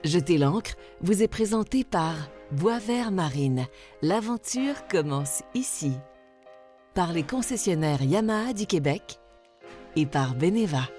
Jeter l'ancre vous est présenté par Boisvert Marine. L'aventure commence ici. Par les concessionnaires Yamaha du Québec et par Beneva.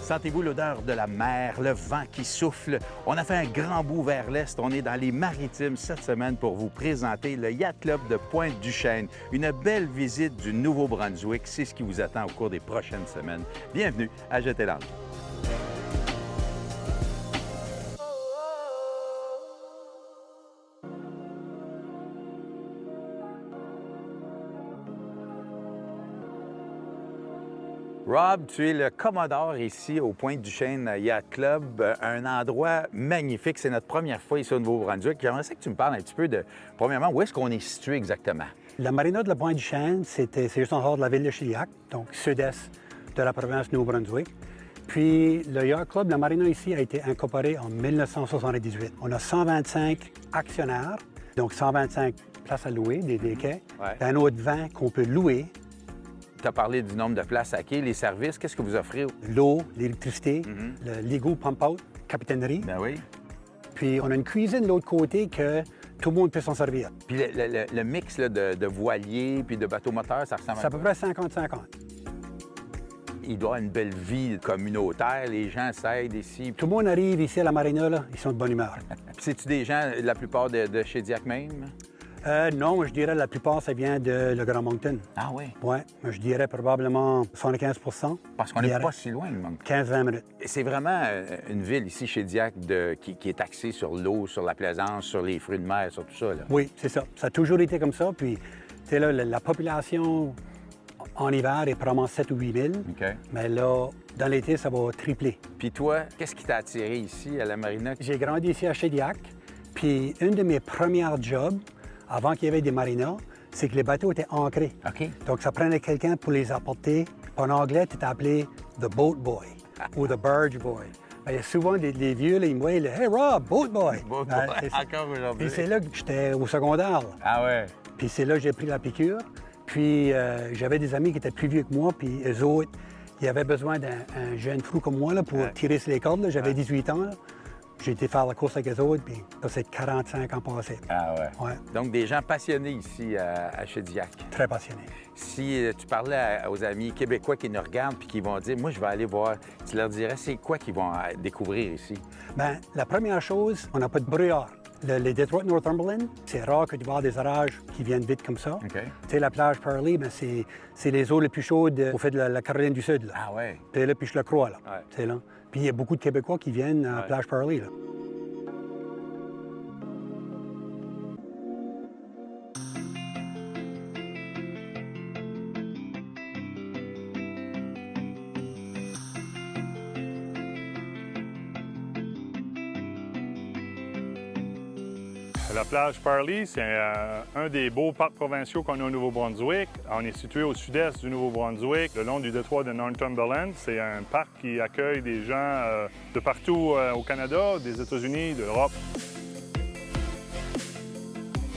Sentez-vous l'odeur de la mer, le vent qui souffle? On a fait un grand bout vers l'est. On est dans les Maritimes cette semaine pour vous présenter le Yacht Club de Pointe-du-Chêne. Une belle visite du Nouveau-Brunswick. C'est ce qui vous attend au cours des prochaines semaines. Bienvenue à Jeter l'ancre. Rob, tu es le commodore ici au Pointe-du-Chêne Yacht Club, un endroit magnifique. C'est notre première fois ici au Nouveau-Brunswick. J'aimerais ça que tu me parles un petit peu de, premièrement, où est-ce qu'on est situé exactement? La marina de la Pointe-du-Chêne, c'est juste en dehors de la ville de Shediac, donc sud-est de la province du Nouveau-Brunswick. Puis le Yacht Club, la marina ici, a été incorporée en 1978. On a 125 actionnaires, donc 125 places à louer, des quais. Ouais. Un autre 20 qu'on peut louer. Tu as parlé du nombre de places à quai, les services. Qu'est-ce que vous offrez? L'eau, l'électricité, le Lego pump-out, capitainerie. Ben oui. Puis on a une cuisine de l'autre côté que tout le monde peut s'en servir. Puis le mix là, de voiliers puis de bateaux moteurs, ça ressemble C'est à peu près 50-50. Il doit y avoir une belle vie communautaire. Les gens s'aident ici. Tout le monde arrive ici à la marina, là, ils sont de bonne humeur. Puis c'est-tu des gens, la plupart de chez Diac même? Non, je dirais la plupart, ça vient de le Grand Moncton. Ah oui? Oui, je dirais probablement 75 Parce qu'on n'est pas si loin, le Moncton. 15-20 minutes. C'est vraiment une ville ici, chez Diac, qui est axée sur l'eau, sur la plaisance, sur les fruits de mer, sur tout ça. Là. Oui, c'est ça. Ça a toujours été comme ça. Puis, tu sais, là, la population en hiver est probablement 7 ou 8 000. OK. Mais là, dans l'été, ça va tripler. Puis toi, qu'est-ce qui t'a attiré ici, à la marina? J'ai grandi ici à Shediac. Puis, une de mes premières jobs, avant qu'il y avait des marinas, c'est que les bateaux étaient ancrés. OK. Donc, ça prenait quelqu'un pour les apporter. En anglais, tu étais appelé « the boat boy » ou « the barge boy ». Il y a souvent des vieux, là, ils me voyaient, « Hey Rob, boat boy ». Boat boy, encore aujourd'hui. Puis c'est là que j'étais au secondaire. Là. Ah ouais? Puis c'est là que j'ai pris la piqûre. Puis j'avais des amis qui étaient plus vieux que moi, puis eux autres, ils avaient besoin d'un jeune fou comme moi là, pour tirer sur les cordes. J'avais 18 ans. Là. J'ai été faire la course avec eux autres, puis ça, c'est 45 ans passés. Ah ouais? Ouais. Donc, des gens passionnés ici à Shediac. Très passionnés. Si tu parlais aux amis québécois qui nous regardent puis qui vont dire, moi, je vais aller voir, tu leur dirais, c'est quoi qu'ils vont découvrir ici? Bien, la première chose, on n'a pas de brouillard. Les Detroit Northumberland, c'est rare que tu vois des orages qui viennent vite comme ça. OK. Tu sais, la plage Parley, ben, c'est les eaux les plus chaudes au fait de la Caroline du Sud. Là. Ah ouais? Tu sais, là, puis je le crois, là. Ouais. Tu sais, là. Puis il y a beaucoup de Québécois qui viennent à la plage Parley, là. La plage Parley, c'est un des beaux parcs provinciaux qu'on a au Nouveau-Brunswick. On est situé au sud-est du Nouveau-Brunswick, le long du détroit de Northumberland. C'est un parc qui accueille des gens de partout au Canada, des États-Unis, de l'Europe.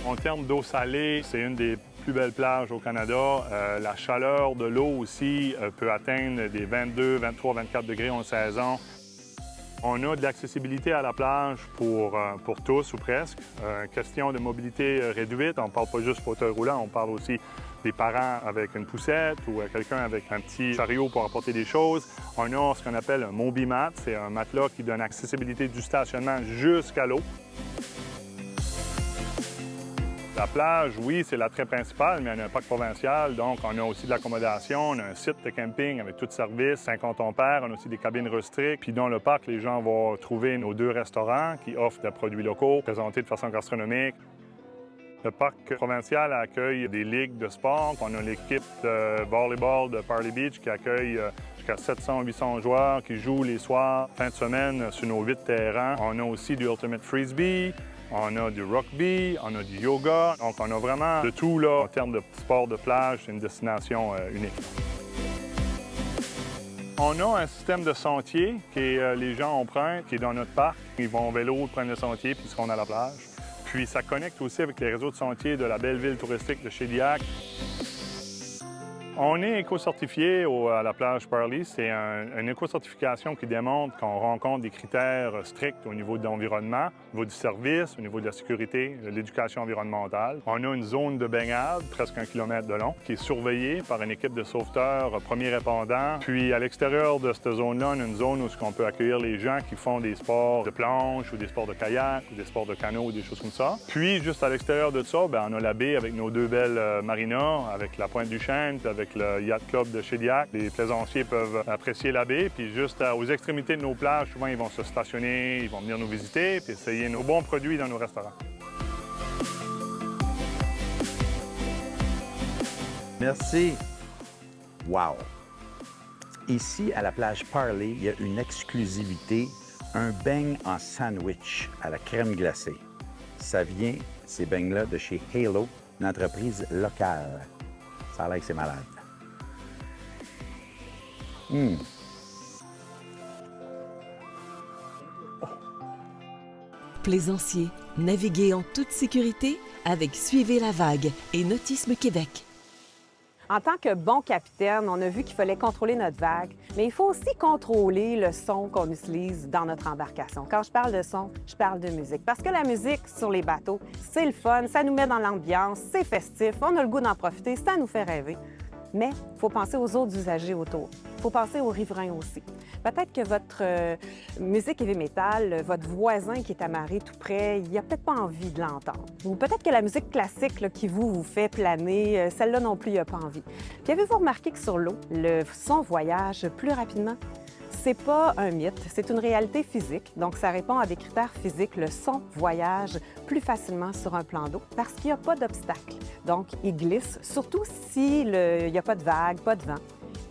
En termes d'eau salée, c'est une des plus belles plages au Canada. La chaleur de l'eau aussi peut atteindre des 22, 23, 24 degrés en saison. On a de l'accessibilité à la plage pour tous ou presque. Question de mobilité réduite, on ne parle pas juste fauteuil roulant, on parle aussi des parents avec une poussette ou quelqu'un avec un petit chariot pour apporter des choses. On a ce qu'on appelle un Mobimat, c'est un matelas qui donne accessibilité du stationnement jusqu'à l'eau. La plage, oui, c'est l'attrait principal, mais on a un parc provincial, donc on a aussi de l'accommodation, on a un site de camping avec tout service, 50 ampères, on a aussi des cabines rustiques. Puis dans le parc, les gens vont trouver nos 2 restaurants qui offrent des produits locaux, présentés de façon gastronomique. Le parc provincial accueille des ligues de sport. On a l'équipe de volleyball de Parley Beach qui accueille jusqu'à 700-800 joueurs qui jouent les soirs, fin de semaine, sur nos 8 terrains. On a aussi du Ultimate Frisbee. On a du rugby, on a du yoga. Donc, on a vraiment de tout là en termes de sport de plage. C'est une destination unique. On a un système de sentier que les gens empruntent, qui est dans notre parc. Ils vont en vélo, prennent le sentier, puis ils seront à la plage. Puis ça connecte aussi avec les réseaux de sentiers de la belle ville touristique de Shediac. On est éco-certifié à la plage Parley. C'est une éco-certification qui démontre qu'on rencontre des critères stricts au niveau de l'environnement, au niveau du service, au niveau de la sécurité, de l'éducation environnementale. On a une zone de baignade, presque 1 kilomètre de long, qui est surveillée par une équipe de sauveteurs premiers répondants. Puis à l'extérieur de cette zone-là, on a une zone où on peut accueillir les gens qui font des sports de planche ou des sports de kayak ou des sports de canot ou des choses comme ça. Puis juste à l'extérieur de ça, bien, on a la baie avec nos 2 belles marinas, avec la Pointe du Chêne, puis avec le Yacht Club de Shediac. Les plaisanciers peuvent apprécier la baie. Puis juste aux extrémités de nos plages, souvent, ils vont se stationner, ils vont venir nous visiter, puis essayer nos bons produits dans nos restaurants. Merci. Wow! Ici, à la plage Parley, il y a une exclusivité, un beigne en sandwich à la crème glacée. Ça vient, ces beignes-là, de chez Halo, une entreprise locale. Ça a l'air que c'est malade. Plaisanciers, naviguez en toute sécurité avec Suivez la vague et Nautisme Québec. En tant que bon capitaine, on a vu qu'il fallait contrôler notre vague, mais il faut aussi contrôler le son qu'on utilise dans notre embarcation. Quand je parle de son, je parle de musique. Parce que la musique sur les bateaux, c'est le fun, ça nous met dans l'ambiance, c'est festif, on a le goût d'en profiter, ça nous fait rêver. Mais il faut penser aux autres usagers autour. Il faut penser aux riverains aussi. Peut-être que votre musique heavy metal, votre voisin qui est amarré tout près, il n'a peut-être pas envie de l'entendre. Ou peut-être que la musique classique là, qui vous fait planer, celle-là non plus, il n'a pas envie. Puis avez-vous remarqué que sur l'eau, le son voyage plus rapidement? C'est pas un mythe, c'est une réalité physique. Donc, ça répond à des critères physiques. Le son voyage plus facilement sur un plan d'eau parce qu'il n'y a pas d'obstacle. Donc, il glisse, surtout s'il n'y a pas de vague, pas de vent.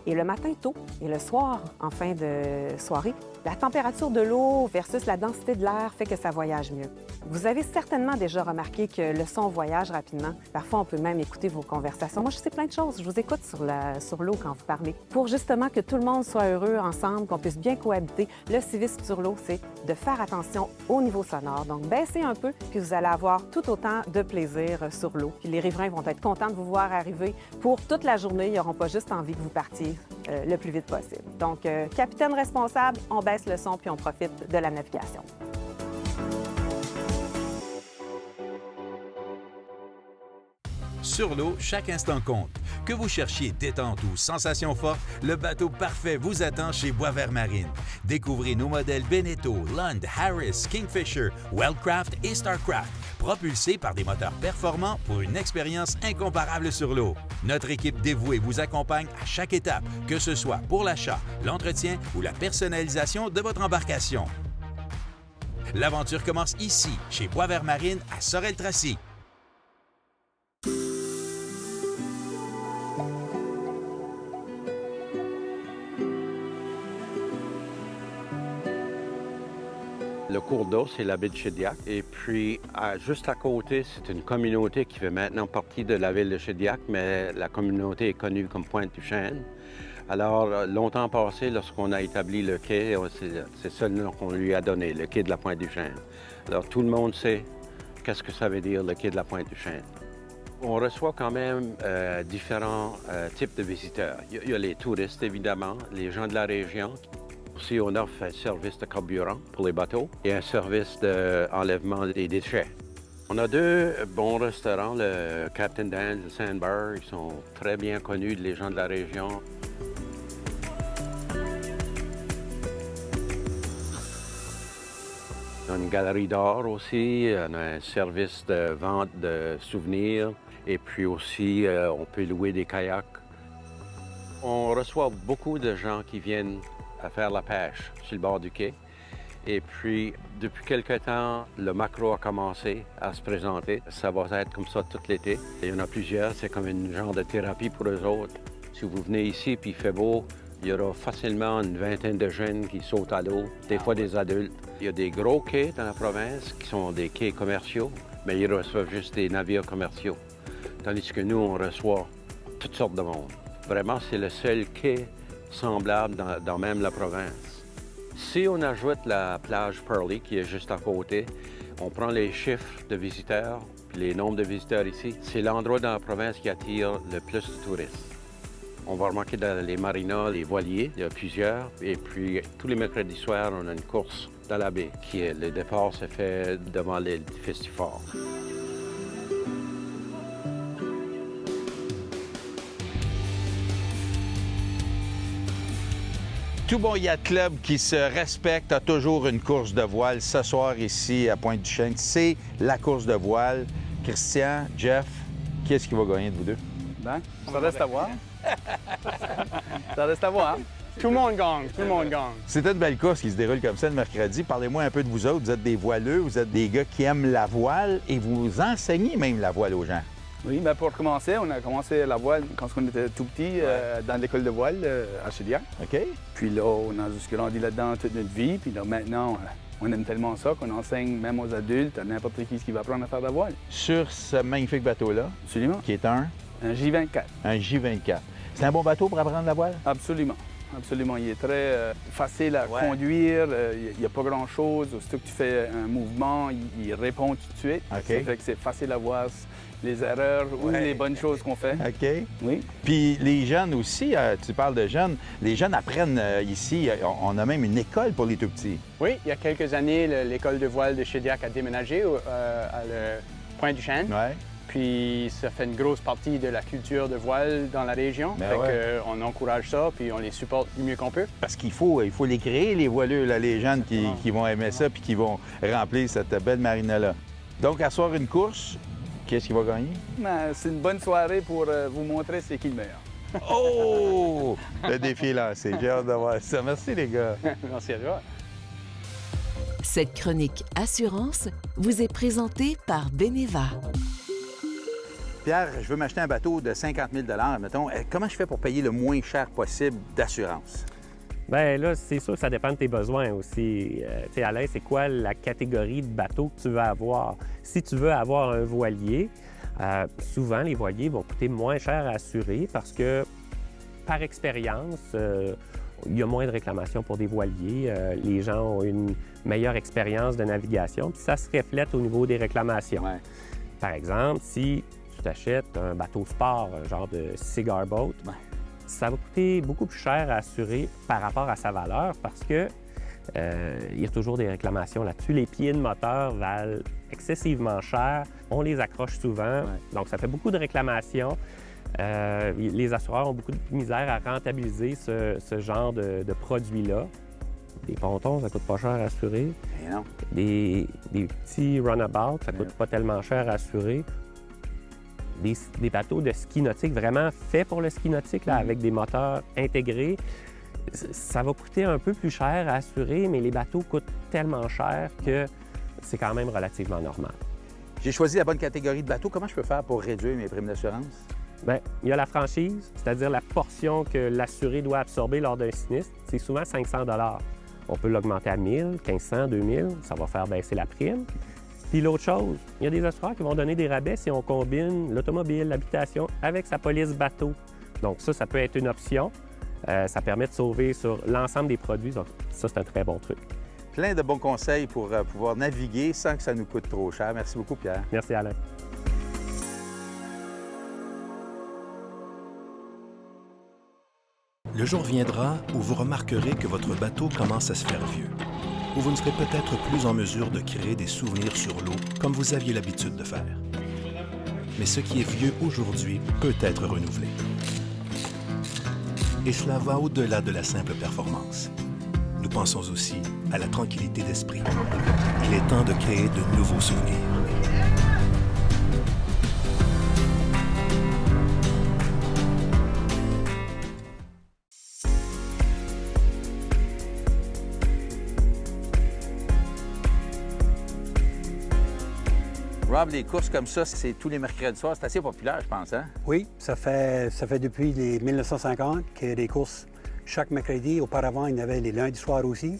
Et le matin tôt et le soir, en fin de soirée, la température de l'eau versus la densité de l'air fait que ça voyage mieux. Vous avez certainement déjà remarqué que le son voyage rapidement. Parfois, on peut même écouter vos conversations. Moi, je sais plein de choses. Je vous écoute sur l'eau quand vous parlez. Pour justement que tout le monde soit heureux ensemble, qu'on puisse bien cohabiter, le civisme sur l'eau, c'est de faire attention au niveau sonore. Donc, baissez un peu, puis vous allez avoir tout autant de plaisir sur l'eau. Puis les riverains vont être contents de vous voir arriver pour toute la journée. Ils n'auront pas juste envie que vous partiez le plus vite possible. Donc, capitaine responsable, on baisse le son puis on profite de la navigation. Sur l'eau, chaque instant compte. Que vous cherchiez détente ou sensation forte, le bateau parfait vous attend chez Boisvert Marine. Découvrez nos modèles Beneteau, Lund, Harris, Kingfisher, Wellcraft et Starcraft, propulsés par des moteurs performants pour une expérience incomparable sur l'eau. Notre équipe dévouée vous accompagne à chaque étape, que ce soit pour l'achat, l'entretien ou la personnalisation de votre embarcation. L'aventure commence ici, chez Boisvert Marine, à Sorel-Tracy. Le cours d'eau, c'est la baie de Shediac. Et puis, juste à côté, c'est une communauté qui fait maintenant partie de la ville de Shediac, mais la communauté est connue comme Pointe-du-Chêne. Alors, longtemps passé, lorsqu'on a établi le quai, c'est ce nom qu'on lui a donné, le quai de la Pointe-du-Chêne. Alors, tout le monde sait qu'est-ce que ça veut dire, le quai de la Pointe-du-Chêne. On reçoit quand même différents types de visiteurs. Il y a les touristes, évidemment, les gens de la région. Aussi, on offre un service de carburant pour les bateaux et un service d'enlèvement des déchets. On a 2 bons restaurants, le Captain Dan's et le Sandbar. Ils sont très bien connus des gens de la région. On a une galerie d'art aussi, on a un service de vente de souvenirs et puis aussi, on peut louer des kayaks. On reçoit beaucoup de gens qui viennent à faire la pêche sur le bord du quai. Et puis, depuis quelque temps, le maquereau a commencé à se présenter. Ça va être comme ça tout l'été. Il y en a plusieurs, c'est comme une genre de thérapie pour eux autres. Si vous venez ici puis il fait beau, il y aura facilement une vingtaine de jeunes qui sautent à l'eau, des fois des adultes. Il y a des gros quais dans la province qui sont des quais commerciaux, mais ils reçoivent juste des navires commerciaux. Tandis que nous, on reçoit toutes sortes de monde. Vraiment, c'est le seul quai semblables dans même la province. Si on ajoute la plage Pearly, qui est juste à côté, on prend les chiffres de visiteurs, puis les nombres de visiteurs ici, c'est l'endroit dans la province qui attire le plus de touristes. On va remarquer dans les marinas, les voiliers, il y a plusieurs. Et puis, tous les mercredis soirs, on a une course dans la baie. Le départ se fait devant l'édifice du fort. Tout bon yacht club qui se respecte a toujours une course de voile. Ce soir, ici, à Pointe-du-Chêne, c'est la course de voile. Christian, Jeff, qui est-ce qui va gagner de vous deux? Ben, ça reste à voir. Ça reste à voir. Tout le monde gagne, tout le monde gagne. C'est une belle course qui se déroule comme ça le mercredi. Parlez-moi un peu de vous autres. Vous êtes des voileux, vous êtes des gars qui aiment la voile et vous enseignez même la voile aux gens. Oui, bien pour commencer, on a commencé la voile quand on était tout petit dans l'école de voile à Chediac. OK. Puis là, on a juste grandi là-dedans toute notre vie. Puis là, maintenant, on aime tellement ça qu'on enseigne même aux adultes, à n'importe qui va apprendre à faire de la voile. Sur ce magnifique bateau-là, Absolument. qui est un J24. Un J24. C'est un bon bateau pour apprendre la voile? Absolument. Absolument. Il est très facile à conduire. Il n'y a pas grand-chose. Aussitôt que tu fais un mouvement, il répond tout de suite. OK. Ça fait que c'est facile à voir les erreurs ou les bonnes choses qu'on fait. OK. Oui. Puis les jeunes aussi, tu parles de jeunes, les jeunes apprennent ici, on a même une école pour les tout-petits. Oui, il y a quelques années, l'école de voile de Chediac a déménagé à le Pointe-du-Chêne. Ouais. Puis ça fait une grosse partie de la culture de voile dans la région. Ben fait ouais. on encourage ça, puis on les supporte du mieux qu'on peut. Parce qu'il faut les créer, les voileux, là, les jeunes qui vont aimer ça puis qui vont remplir cette belle marina-là. Donc, à soir, une course, qu'est-ce qui va gagner? Ben, c'est une bonne soirée pour vous montrer c'est qui le meilleur. Oh! Le défi est lancé. J'ai hâte de voir ça. Merci, les gars. Merci à toi. Cette chronique Assurance vous est présentée par Beneva. Pierre, je veux m'acheter un bateau de 50 000 mettons. Comment je fais pour payer le moins cher possible d'assurance? Bien là, c'est sûr que ça dépend de tes besoins aussi. Tu sais, Alain, c'est quoi la catégorie de bateau que tu veux avoir? Si tu veux avoir un voilier, souvent les voiliers vont coûter moins cher à assurer parce que, par expérience, il y a moins de réclamations pour des voiliers. Les gens ont une meilleure expérience de navigation, puis ça se reflète au niveau des réclamations. Ouais. Par exemple, si tu achètes un bateau sport, un genre de cigar boat, ça va coûter beaucoup plus cher à assurer par rapport à sa valeur parce que il y a toujours des réclamations là-dessus. Les pieds de moteur valent excessivement cher. On les accroche souvent, donc ça fait beaucoup de réclamations. Les assureurs ont beaucoup de misère à rentabiliser ce genre de produit-là. Des pontons, ça coûte pas cher à assurer. Et non. Des petits runabouts, ça coûte pas tellement cher à assurer. Des bateaux de ski nautique vraiment faits pour le ski nautique, là, avec des moteurs intégrés, ça va coûter un peu plus cher à assurer, mais les bateaux coûtent tellement cher que c'est quand même relativement normal. J'ai choisi la bonne catégorie de bateau. Comment je peux faire pour réduire mes primes d'assurance? Bien, il y a la franchise, c'est-à-dire la portion que l'assuré doit absorber lors d'un sinistre. C'est souvent 500 $. On peut l'augmenter à 1 000, 1 500, 2 000. Ça va faire baisser la prime. Puis l'autre chose, il y a des assureurs qui vont donner des rabais si on combine l'automobile, l'habitation avec sa police bateau. Donc ça peut être une option. Ça permet de sauver sur l'ensemble des produits. Donc ça, c'est un très bon truc. Plein de bons conseils pour pouvoir naviguer sans que ça nous coûte trop cher. Merci beaucoup, Pierre. Merci, Alain. Le jour viendra où vous remarquerez que votre bateau commence à se faire vieux, où vous ne serez peut-être plus en mesure de créer des souvenirs sur l'eau comme vous aviez l'habitude de faire. Mais ce qui est vieux aujourd'hui peut être renouvelé. Et cela va au-delà de la simple performance. Nous pensons aussi à la tranquillité d'esprit. Il est temps de créer de nouveaux souvenirs. Rob, les courses comme ça, c'est tous les mercredis soirs. C'est assez populaire, je pense, hein? Oui, ça fait depuis les 1950 qu'il y a des courses chaque mercredi. Auparavant, il y en avait les lundis soirs aussi.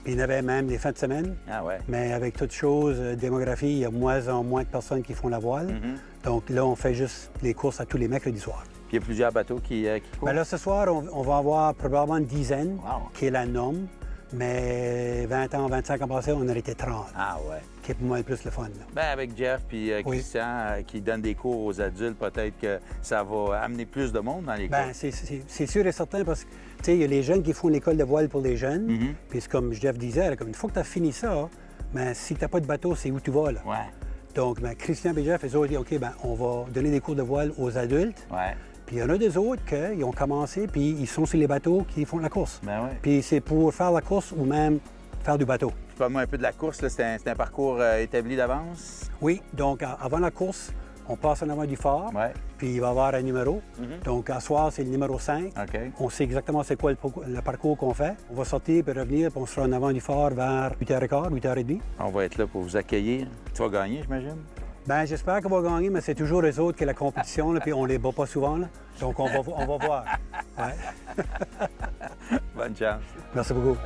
Puis il y en avait même les fins de semaine. Ah ouais. Mais avec toute chose, démographie, il y a de moins en moins de personnes qui font la voile. Donc là, on fait juste les courses à tous les mercredis soirs. Puis il y a plusieurs bateaux qui courent? Bien là, ce soir, on va avoir probablement une dizaine, qui est la norme. Mais 20 ans, 25 ans passés, on aurait été 30. Ah ouais. Qui est pour moi le plus le fun. Là. Bien, avec Jeff puis Christian qui donnent des cours aux adultes, peut-être que ça va amener plus de monde dans les cours. Bien, c'est sûr et certain parce que, tu sais, il y a les jeunes qui font l'école de voile pour les jeunes. Puis comme Jeff disait, là, comme une fois que tu as fini ça, bien, si tu n'as pas de bateau, c'est où tu vas, là. Ouais. Donc, bien, Christian et Jeff, ils ont dit, OK, bien, on va donner des cours de voile aux adultes. Ouais. Puis il y en a des autres qui ont commencé, puis ils sont sur les bateaux qui font la course. Ben ouais. Puis c'est pour faire la course ou même faire du bateau. Parle-moi un peu de la course. C'est un parcours établi d'avance? Oui, donc avant la course, on passe en avant du phare, puis il va y avoir un numéro. Donc à soir, c'est le numéro 5. Okay. On sait exactement c'est quoi le parcours qu'on fait. On va sortir puis revenir, puis on sera en avant du phare vers 8h15, 8h30. On va être là pour vous accueillir. Tu vas gagner, j'imagine? Bien, j'espère qu'on va gagner, mais c'est toujours les autres qui ont la compétition, là, puis on les bat pas souvent. Là. Donc, on va voir. Ouais. Bonne chance. Merci beaucoup.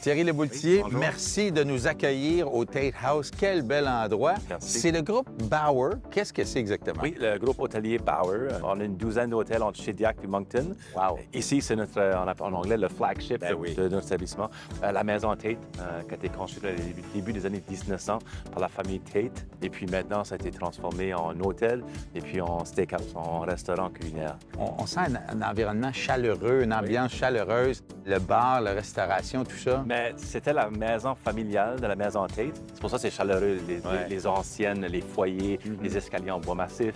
Thierry Leboultier, Oui, merci de nous accueillir au Tate House. Quel bel endroit. Merci. C'est le groupe Bauer. Qu'est-ce que c'est exactement? Oui, le groupe hôtelier Bauer. On a une douzaine d'hôtels entre Shediac et Moncton. Wow. Ici, c'est notre, en anglais, le flagship de notre établissement. La maison Tate, qui a été construite au début des années 1900 par la famille Tate. Et puis maintenant, ça a été transformé en hôtel et puis en steakhouse, en restaurant culinaire. On sent un environnement chaleureux, une ambiance chaleureuse. Le bar, la restauration, tout ça. Mais c'était la maison familiale de la maison Tate. C'est pour ça que c'est chaleureux. Les anciennes, les foyers, les escaliers en bois massif,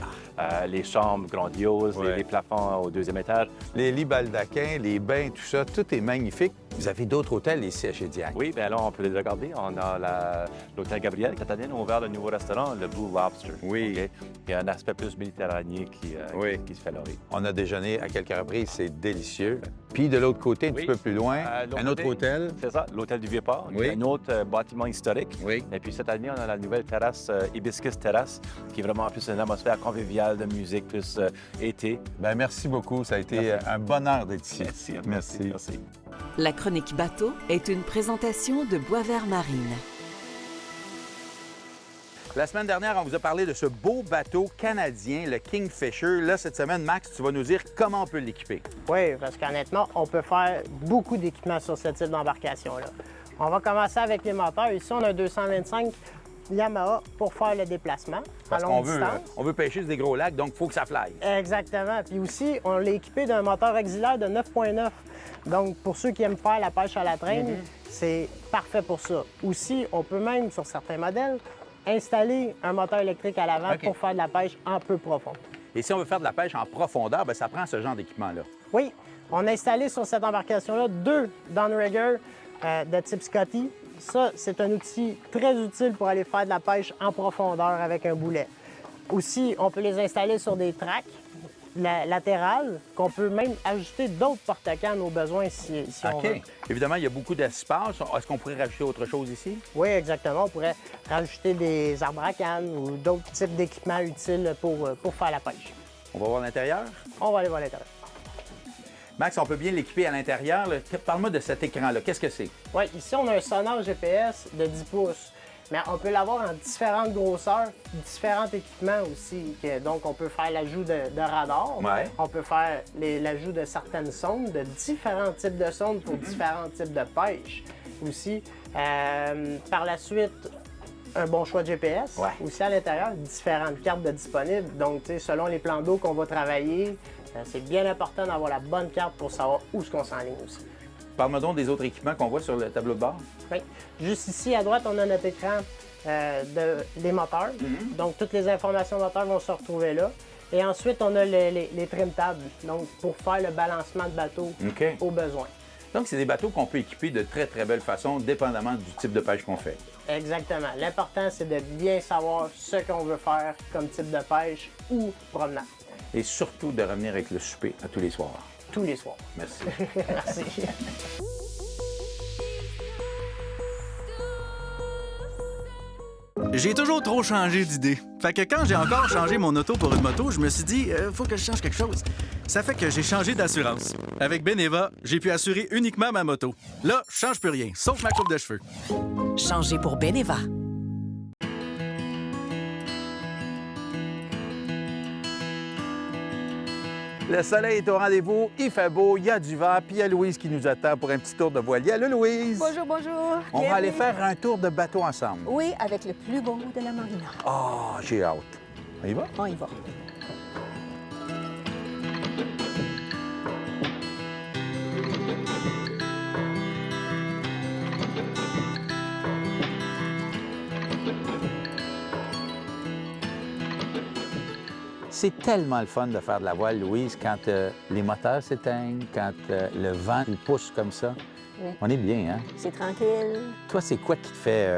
les chambres grandioses, les plafonds au deuxième étage. Les lits baldaquins, les bains, tout ça, tout est magnifique. Vous avez d'autres hôtels ici à Shediac? Oui, bien là, on peut les regarder. On a l'hôtel Gabriel. Cette année, on a ouvert le nouveau restaurant, le Blue Lobster. Oui. Okay? Il y a un aspect plus méditerranéen qui se fait laurer. On a déjeuné à quelques reprises, c'est délicieux. Puis de l'autre côté, un petit peu plus loin, un autre hôtel. C'est ça, l'hôtel du Vieux-Port. Oui. Un autre bâtiment historique. Oui. Et puis cette année, on a la nouvelle terrasse Hibiscus Terrasse, qui est vraiment plus une atmosphère conviviale de musique, plus été. Bien, merci beaucoup. Ça a été un bonheur d'être ici. Merci. La chronique bateau est une présentation de Boisvert Marine. La semaine dernière, on vous a parlé de ce beau bateau canadien, le Kingfisher. Là, cette semaine, Max, tu vas nous dire comment on peut l'équiper. Oui, parce qu'honnêtement, on peut faire beaucoup d'équipements sur ce type d'embarcation-là. On va commencer avec les moteurs. Ici, on a un 225 Yamaha pour faire le déplacement Parce à longue qu'on distance. on veut pêcher sur des gros lacs, donc il faut que ça fly. Exactement. Puis aussi, on l'a équipé d'un moteur auxiliaire de 9.9. Donc, pour ceux qui aiment faire la pêche à la traîne, c'est parfait pour ça. Aussi, on peut même, sur certains modèles, installer un moteur électrique à l'avant pour faire de la pêche un peu profonde. Et si on veut faire de la pêche en profondeur, bien, ça prend ce genre d'équipement-là. Oui, on a installé sur cette embarcation-là 2 downrigger de type Scotty. Ça, c'est un outil très utile pour aller faire de la pêche en profondeur avec un boulet. Aussi, on peut les installer sur des tracks latérales, qu'on peut même ajuster d'autres porte-cannes aux besoins si on veut. Évidemment, il y a beaucoup d'espace. Est-ce qu'on pourrait rajouter autre chose ici? Oui, exactement. On pourrait rajouter des arbres à canne ou d'autres types d'équipements utiles pour faire la pêche. On va voir l'intérieur? On va aller voir l'intérieur. Max, on peut bien l'équiper à l'intérieur. Parle-moi de cet écran-là. Qu'est-ce que c'est? Oui, ici, on a un sonar GPS de 10 pouces. Mais on peut l'avoir en différentes grosseurs, différents équipements aussi. Donc, on peut faire l'ajout de radar. Ouais. On peut faire l'ajout de certaines sondes, de différents types de sondes pour différents types de pêche aussi. Par la suite, un bon choix de GPS. Ouais. Aussi à l'intérieur, différentes cartes de disponibles. Donc, selon les plans d'eau qu'on va travailler, c'est bien important d'avoir la bonne carte pour savoir où est-ce qu'on s'enligne aussi. Parle-moi donc des autres équipements qu'on voit sur le tableau de bord. Oui. Juste ici, à droite, on a notre écran des moteurs. Donc, toutes les informations moteurs vont se retrouver là. Et ensuite, on a les trim tables, donc pour faire le balancement de bateau au besoin. Donc, c'est des bateaux qu'on peut équiper de très, très belle façon, dépendamment du type de pêche qu'on fait. Exactement. L'important, c'est de bien savoir ce qu'on veut faire comme type de pêche ou promenade. Et surtout de revenir avec le souper à tous les soirs. Tous les soirs. Merci. Merci. J'ai toujours trop changé d'idée. Fait que quand j'ai encore changé mon auto pour une moto, je me suis dit, faut que je change quelque chose. Ça fait que j'ai changé d'assurance. Avec Beneva, j'ai pu assurer uniquement ma moto. Là, je change plus rien, sauf ma coupe de cheveux. Changez pour Beneva. Le soleil est au rendez-vous, il fait beau, il y a du vent, puis il y a Louise qui nous attend pour un petit tour de voilier. Allô, Louise? Bonjour, bonjour. On va aller faire un tour de bateau ensemble. Oui, avec le plus beau de la marina. Ah, j'ai hâte. On y va? On y va. C'est tellement le fun de faire de la voile, Louise, quand les moteurs s'éteignent, quand le vent il pousse comme ça. Oui. On est bien, hein? C'est tranquille. Toi, c'est quoi qui te fait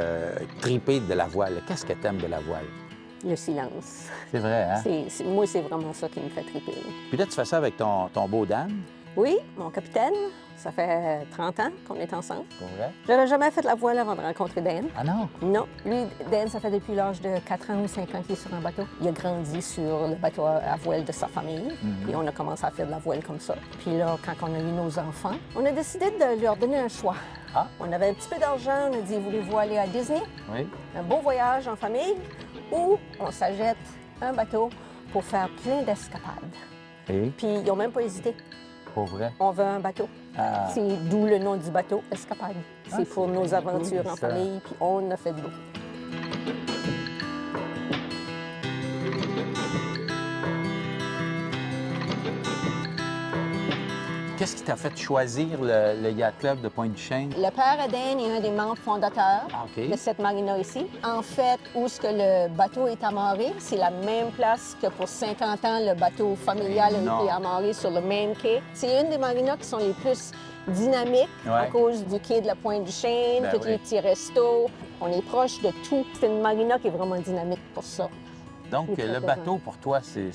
triper de la voile? Qu'est-ce que t'aimes de la voile? Le silence. C'est vrai, hein? Moi, c'est vraiment ça qui me fait triper. Puis là, tu fais ça avec ton beau Dan? Oui, mon capitaine. Ça fait 30 ans qu'on est ensemble. Pour vrai? J'avais jamais fait la voile avant de rencontrer Dan. Ah non? Non. Lui, Dan, ça fait depuis l'âge de 4 ans ou 5 ans qu'il est sur un bateau. Il a grandi sur le bateau à voile de sa famille. Puis on a commencé à faire de la voile comme ça. Puis là, quand on a eu nos enfants, on a décidé de leur donner un choix. Ah? On avait un petit peu d'argent. On a dit, voulez-vous aller à Disney? Oui. Un beau voyage en famille ou on s'achète un bateau pour faire plein d'escapades. Et? Puis ils n'ont même pas hésité. Pour vrai? On veut un bateau. Ah. C'est d'où le nom du bateau, Escapade. C'est pour nos aventures cool, en ça. famille, puis on a fait de l'eau. Qu'est-ce qui t'a fait choisir le Yacht Club de Pointe-du-Chêne? Le père Aden est un des membres fondateurs de cette marina ici. En fait, où est-ce que le bateau est amarré, c'est la même place que pour 50 ans, le bateau familial a été amarré sur le même quai. C'est une des marinas qui sont les plus dynamiques à cause du quai de la Pointe-du-Chêne, tous les petits restos. On est proche de tout. C'est une marina qui est vraiment dynamique pour ça. Donc, le bateau, pour toi, c'est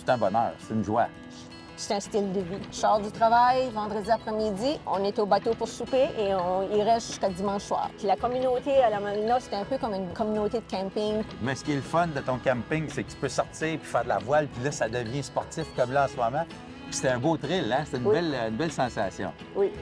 un bonheur, c'est une joie. C'est un style de vie. Je sors du travail, vendredi après-midi, on est au bateau pour souper et on y reste jusqu'à dimanche soir. Puis la communauté à la marina, c'est un peu comme une communauté de camping. Mais ce qui est le fun de ton camping, c'est que tu peux sortir puis faire de la voile, puis là, ça devient sportif comme là en ce moment. Puis c'était un beau thrill, hein? C'était une belle sensation. Oui.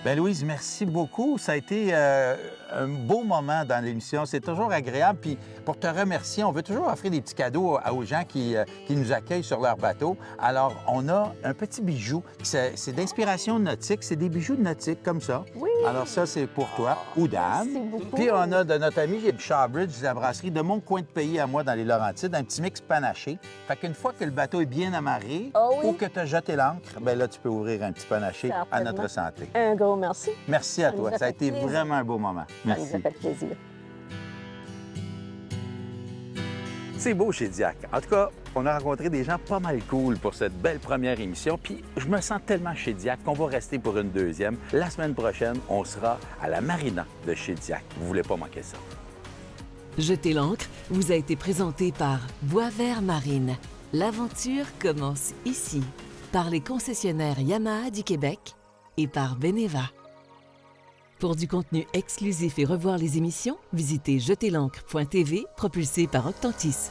Bien, Louise, merci beaucoup. Ça a été un beau moment dans l'émission. C'est toujours agréable. Puis pour te remercier, on veut toujours offrir des petits cadeaux aux gens qui nous accueillent sur leur bateau. Alors, on a un petit bijou. C'est d'inspiration nautique. C'est des bijoux de nautique comme ça. Oui. Alors ça, c'est pour toi ou Dan. Merci beaucoup. Puis on a de notre ami Shawbridge, de la brasserie de mon coin de pays à moi dans les Laurentides, un petit mix panaché. Fait qu'une fois que le bateau est bien amarré ou que tu as jeté l'ancre, bien là, tu peux ouvrir un petit panaché à notre santé. Un gros merci. Merci à toi. Ça a été vraiment un beau moment. Merci. Ça nous a fait plaisir. C'est beau chez Diac. En tout cas, on a rencontré des gens pas mal cool pour cette belle première émission. Puis je me sens tellement chez Diac qu'on va rester pour une deuxième. La semaine prochaine, on sera à la marina de chez Diac. Vous voulez pas manquer ça. Jeter l'ancre vous a été présenté par Boisvert Marine. L'aventure commence ici. Par les concessionnaires Yamaha du Québec et par Beneva. Pour du contenu exclusif et revoir les émissions, visitez jeterlancre.tv propulsé par Octantis.